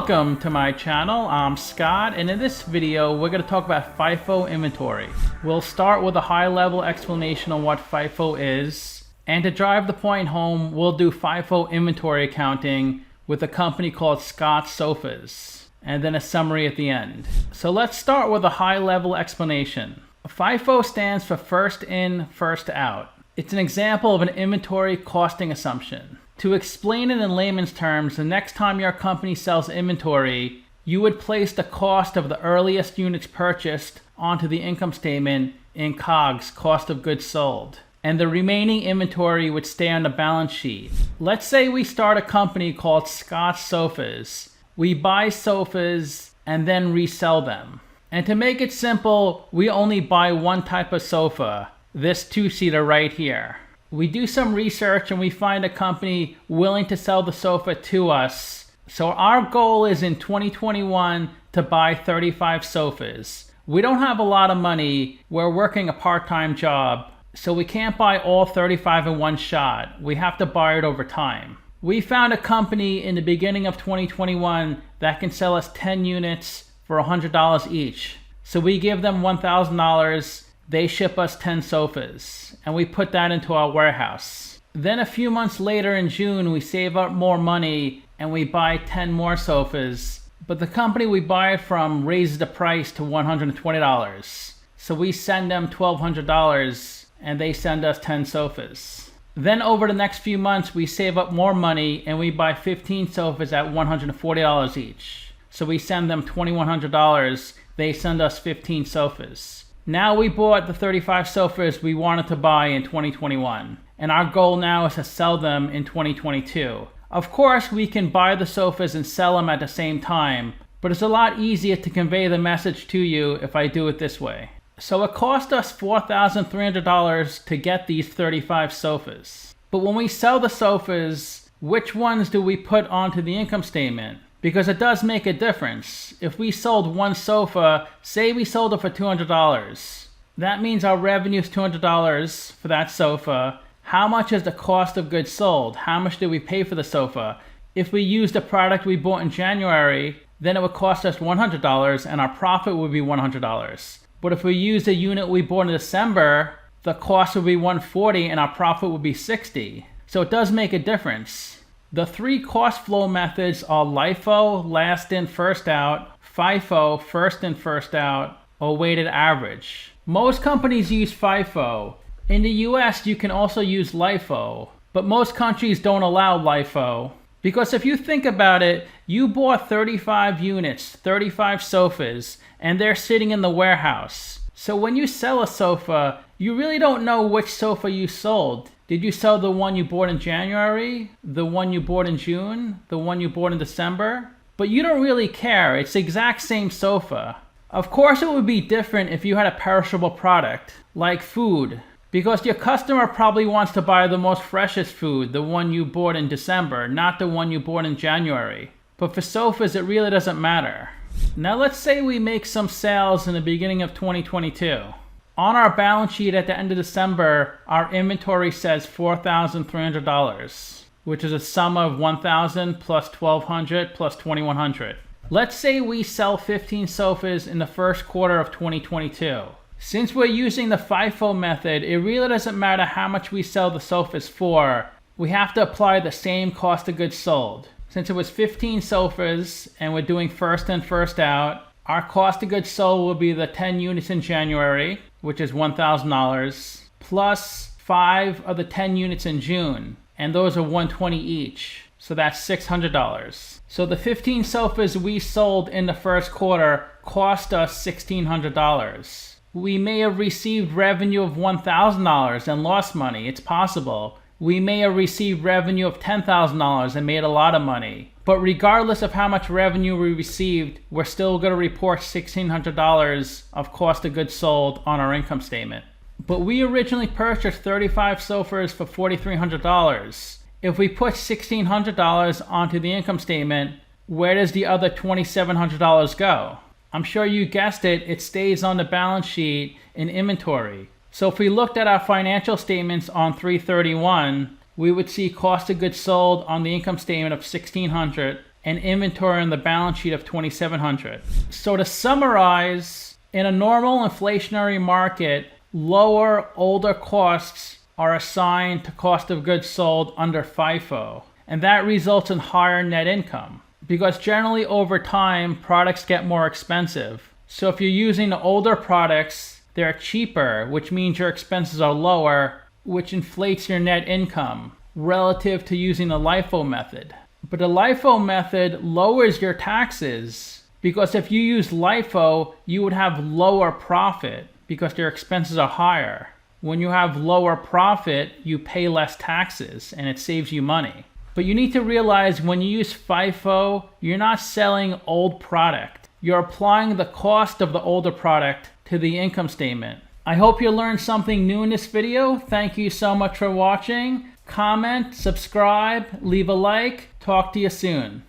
Welcome to my channel. I'm Scott, and in this video we're going to talk about FIFO inventory. We'll start with a high-level explanation on what FIFO is, and to drive the point home we'll do FIFO inventory accounting with a company called Scott's Sofas, and then a summary at the end. So let's start with a high-level explanation. FIFO stands for first in, first out. It's an example of an inventory costing assumption. To explain it in layman's terms, the next time your company sells inventory, you would place the cost of the earliest units purchased onto the income statement in COGS, cost of goods sold, and the remaining inventory would stay on the balance sheet. Let's say we start a company called Scott's Sofas. We buy sofas and then resell them. And to make it simple, we only buy one type of sofa, this two-seater right here. We do some research and we find a company willing to sell the sofa to us. So our goal is in 2021 to buy 35 sofas. We don't have a lot of money. We're working a part-time job, so we can't buy all 35 in one shot. We have to buy it over time. We found a company in the beginning of 2021 that can sell us 10 units for $100 each. So we give them $1,000. They ship us 10 sofas, and we put that into our warehouse. Then a few months later in June, we save up more money and we buy 10 more sofas. But the company we buy it from raises the price to $120. So we send them $1,200 and they send us 10 sofas. Then over the next few months, we save up more money and we buy 15 sofas at $140 each. So we send them $2,100. They send us 15 sofas. Now we bought the 35 sofas we wanted to buy in 2021, and our goal now is to sell them in 2022. Of course, we can buy the sofas and sell them at the same time, but it's a lot easier to convey the message to you if I do it this way. So it cost us $4,300 to get these 35 sofas. But when we sell the sofas, which ones do we put onto the income statement? Because it does make a difference. If we sold one sofa, say we sold it for $200, that means our revenue is $200 for that sofa. How much is the cost of goods sold? How much did we pay for the sofa? If we used the product we bought in January, then it would cost us $100 and our profit would be $100. But if we used a unit we bought in December, the cost would be $140 and our profit would be $60. So it does make a difference. The three cost flow methods are LIFO, last in, first out, FIFO, first in, first out, or weighted average. Most companies use FIFO. In the US, you can also use LIFO, but most countries don't allow LIFO. Because if you think about it, you bought 35 units, 35 sofas, and they're sitting in the warehouse. So when you sell a sofa, you really don't know which sofa you sold. Did you sell the one you bought in January? The one you bought in June? The one you bought in December? But you don't really care. It's the exact same sofa. Of course, it would be different if you had a perishable product, like food, because your customer probably wants to buy the most freshest food, the one you bought in December, not the one you bought in January. But for sofas, it really doesn't matter. Now let's say we make some sales in the beginning of 2022. On our balance sheet at the end of December, our inventory says $4,300, which is a sum of $1,000 plus $1,200 plus $2,100. Let's say we sell 15 sofas in the first quarter of 2022. Since we're using the FIFO method, it really doesn't matter how much we sell the sofas for. We have to apply the same cost of goods sold. Since it was 15 sofas and we're doing first in, first out, our cost of goods sold will be the 10 units in January, which is $1,000, plus 5 of the 10 units in June, and those are $120 each, so that's $600. So the 15 sofas we sold in the first quarter cost us $1,600. We may have received revenue of $1,000 and lost money. It's possible. We may have received revenue of $10,000 and made a lot of money. But regardless of how much revenue we received, we're still going to report $1,600 of cost of goods sold on our income statement. But we originally purchased 35 sofas for $4,300. If we put $1,600 onto the income statement, where does the other $2,700 go? I'm sure you guessed it, it stays on the balance sheet in inventory. So if we looked at our financial statements on 3/31, we would see cost of goods sold on the income statement of $1,600 and inventory on the balance sheet of $2,700. So to summarize, in a normal inflationary market, lower, older costs are assigned to cost of goods sold under FIFO, and that results in higher net income because generally over time products get more expensive. So if you're using older products, they're cheaper, which means your expenses are lower, which inflates your net income relative to using the LIFO method. But the LIFO method lowers your taxes because if you use LIFO, you would have lower profit because your expenses are higher. When you have lower profit, you pay less taxes and it saves you money. But you need to realize when you use FIFO, you're not selling old product. You're applying the cost of the older product to the income statement. I hope you learned something new in this video. Thank you so much for watching. Comment, subscribe, leave a like. Talk to you soon.